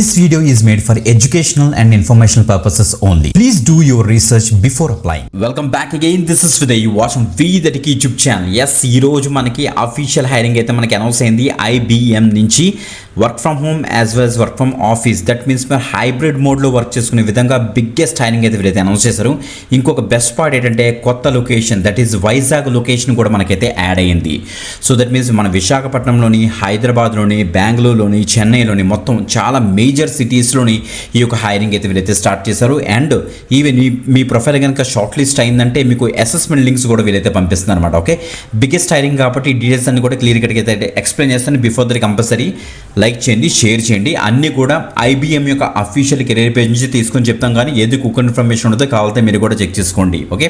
This video is made for educational and informational purposes only. Please do your research before applying. Welcome back again. This is Vidya. You watching V-That YouTube channel. Yes, ఈ రోజు మనకి official hiring అయితే మనకి announce అయింది IBM నుంచి work from home as well as work from office. That means మీరు hybrid మోడ్లో work చేసుకునే విధంగా బిగ్గెస్ట్ హైరింగ్ అయితే వీరైతే అనౌన్స్ చేశారు. ఇంకొక బెస్ట్ పార్ట్ ఏంటంటే కొత్త location, that is Vizag location కూడా మనకైతే యాడ్ అయ్యింది. సో దట్ మీన్స్ మన విశాఖపట్నంలోని, హైదరాబాద్లోని, బెంగళూరులోని, చెన్నైలోని మొత్తం చాలా మేజర్ సిటీస్లోని ఈ యొక్క హైరింగ్ అయితే వీరైతే స్టార్ట్ చేశారు. అండ్ ఈవెన్ మీ ప్రొఫైల్ కనుక షార్ట్ లిస్ట్ అయిందంటే మీకు అసెస్మెంట్ లింక్స్ కూడా వీరైతే పంపిస్తున్నారు అనమాట. ఓకే, బిగ్గెస్ట్ హైరింగ్ కాబట్టి డీటెయిల్స్ అన్ని కూడా క్లియర్ కట్గా అయితే ఎక్స్ప్లెయిన్ చేస్తాను. బిఫోర్ దట్ కంపల్సరీ లైక్ చేయండి, షేర్ చేయండి. అన్నీ కూడా IBM యొక్క అఫీషియల్ కెరీర్ పేజ్ నుంచి తీసుకొని చెప్తాం, కానీ ఏది కుక్ ఇన్ఫర్మేషన్ ఉంటుందో కావాలంటే మీరు కూడా చెక్ చేసుకోండి. ఓకే,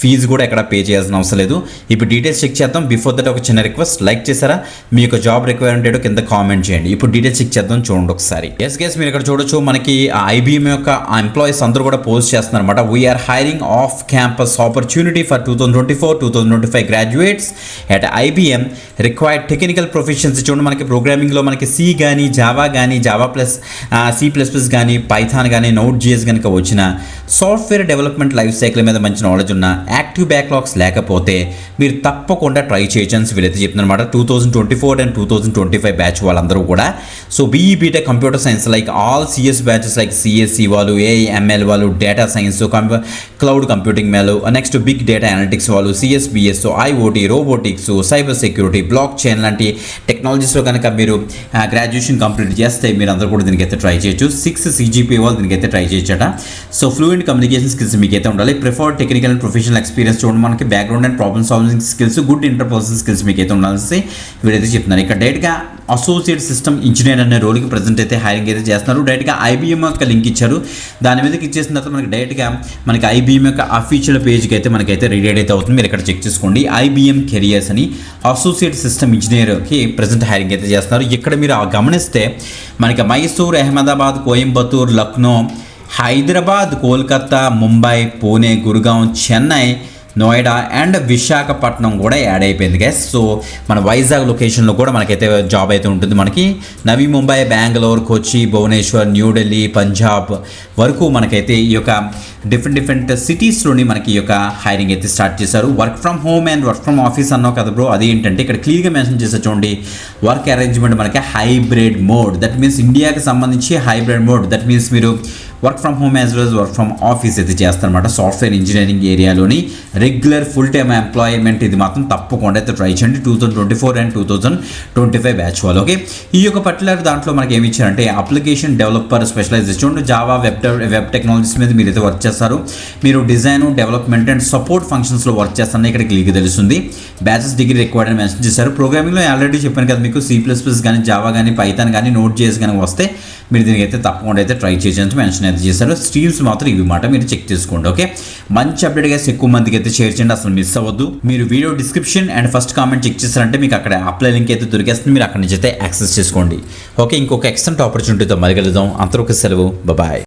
ఫీజు కూడా ఎక్కడ పే చేయాల్సిన అవసరం లేదు. ఇప్పుడు డీటెయిల్స్ చెక్ చేద్దాం. బిఫోర్ దట్ ఒక చిన్న రిక్వెస్ట్, లైక్ చేశారా, మీ యొక్క జాబ్ రిక్వైర్మెంట్ ఏంటో కింద కామెంట్ చేయండి. ఇప్పుడు డీటెయిల్స్ చెక్ చేద్దాం, చూడండి ఒకసారి. ఎస్ గైస్, మీరు ఇక్కడ చూడొచ్చు మనకి IBM యొక్క ఎంప్లాయీస్ అందరూ కూడా పోస్ట్ చేస్తున్నారు అనమాట. We're hiring off campus opportunity for 2024-2025 graduates at IBM required technical professions. చూడండి మనకి ప్రోగ్రామింగ్లో మనకి C కానీ, జావా కానీ, జావా ప్లస్ C++ కానీ, పైథాన్ కానీ, Node.js కనుక వచ్చిన, సాఫ్ట్వేర్ డెవలప్మెంట్ లైఫ్ సైకిల్ మీద మంచి నాలెడ్జ్ ఉన్న, యాక్టివ్ బ్యాక్లాగ్స్ లేకపోతే మీరు తప్పకుండా ట్రై చేయొచ్చు వీళ్ళైతే చెప్తున్నమాట. 2024 and 2025 బ్యాచ్ వాళ్ళందరూ కూడా. So BE BTech computer science like all CS batches like CSE వాళ్ళు, AI/ML వాళ్ళు, డేటా సైన్స్, క్లౌడ్ కంప్యూటింగ్ వాళ్ళు, నెక్స్ట్ బిగ్ డేటా అనలిటిక్స్ వాళ్ళు, CSBS, IoT, robotics, cyber security, block chain లాంటి టెక్నాలజీస్లో కనుక మీరు గ్రాడ్యుయేషన్ కంప్లీట్ చేస్తే మీరు అందరూ కూడా దీనికైతే ట్రై చేయొచ్చు. 6 CGPA వాళ్ళు దీనికైతే ట్రై చేయొచ్చట. సో ఫ్లూయెంట్ కమ్యూనికేషన్ స్కిల్స్ మీకైతే ఉండాలి. Preferred technical and professional experience. చూడండి మనకి background and problem solving skills, good interpersonal skills మీకైతే ఉండాల్సి వీరైతే చెప్తున్నారు. ఇక్కడ డైరెక్ట్గా అసోసియేట్ సిస్టమ్ ఇంజనీర్ అనే రోల్కి ప్రజెంట్ అయితే హైరింగ్ అయితే చేస్తున్నారు. డైరెక్ట్గా IBM యొక్క లింక్ ఇచ్చారు. దాని మీద క్లిక్ చేసిన తర్వాత మనకి డైరెక్ట్గా మనకి IBM యొక్క అఫీషియల్ పేజ్కి అయితే మనకైతే రీడ్ అయితే అవుతుంది. మీరు ఇక్కడ చెక్ చేసుకోండి. IBM కెరియర్స్ అని అసోసియేట్ సిస్టమ్ ఇంజనీర్కి ప్రజెంట్ హైరింగ్ అయితే చేస్తున్నారు. ఇక్కడ మీరు గమనిస్తే మనకి మైసూర్, అహ్మదాబాద్, కోయంబత్తూర్, లక్నో, హైదరాబాద్, కోల్కతా, ముంబై, పూణే, గురుగాం, చెన్నై, నోయిడా అండ్ విశాఖపట్నం కూడా యాడ్ అయిపోయింది గైస్. సో మన వైజాగ్ లొకేషన్లో కూడా మనకైతే జాబ్ అయితే ఉంటుంది. మనకి నవీ ముంబై, బెంగళూరు, కొచ్చి, భువనేశ్వర్, న్యూఢిల్లీ, పంజాబ్ వరకు మనకైతే ఈ యొక్క డిఫరెంట్ సిటీస్లోని మనకి ఈ యొక్క హైరింగ్ అయితే స్టార్ట్ చేశారు. Work from home and work from office అన్నావు కదా బ్రో, అదేంటంటే ఇక్కడ క్లియర్గా మెన్షన్ చేసే చూడండి. వర్క్ అరేంజ్మెంట్ మనకి హైబ్రిడ్ మోడ్, దట్ మీన్స్ ఇండియాకి సంబంధించి హైబ్రిడ్ మోడ్. దట్ మీన్స్ మీరు work from home as well as work from office అయితే చేస్తారనమాట. సాఫ్ట్వేర్ ఇంజనీరింగ్ ఏరియాలోని రెగ్యులర్ ఫుల్ టైమ్ ఎంప్లాయ్మెంట్ ఇది మాత్రం తప్పకుండా అయితే ట్రై చేయండి. 2024 and 2025 బ్యాచ్ వాళ్ళు. ఓకే, ఈ యొక్క పర్టికులర్ దాంట్లో మనకి ఏమి ఇచ్చారంటే application developer specialization, Java, web technologies మీద మీరు అయితే వర్క్ చేస్తారు. మీరు డిజైన్, డెవలప్మెంట్ అండ్ సపోర్ట్ ఫంక్షన్స్లో వర్క్ చేస్తారని ఇక్కడ క్లియర్గా తెలుస్తుంది. బ్యాచెస్ డిగ్రీ రిక్వైర్డ్ అని మెన్షన్ చేశారు. ప్రోగ్రామింగ్లో ఆల్రెడీ చెప్పాను కదా మీకు C++ కానీ, జావా కానీ, పైథాన్ కానీ, Node.js కానీ వస్తే మీరు దీనికైతే తప్పకుండా అయితే ట్రై చేయొచ్చు మెన్షన్ అయితే చేశారు. స్ట్రీమ్స్ మాత్రం ఇవి మాట మీరు చెక్ చేసుకోండి. ఓకే, మంచి అప్డేట్గా ఎక్కువ మందికి అయితే షేర్ చేయండి, అసలు మిస్ అవ్వద్దు. మీరు video description and first comment check చేస్తారంటే మీకు అక్కడ అప్లై లింక్ అయితే దొరికేస్తుంది. మీరు అక్కడి నుంచి అయితే యాక్సెస్ చేసుకోండి. ఓకే, ఇంకొక ఎక్సలెంట్ ఆపర్చునిటీతో మళ్ళీ కలుద్దాం. అంతవరకు సెలవు, బాయ్.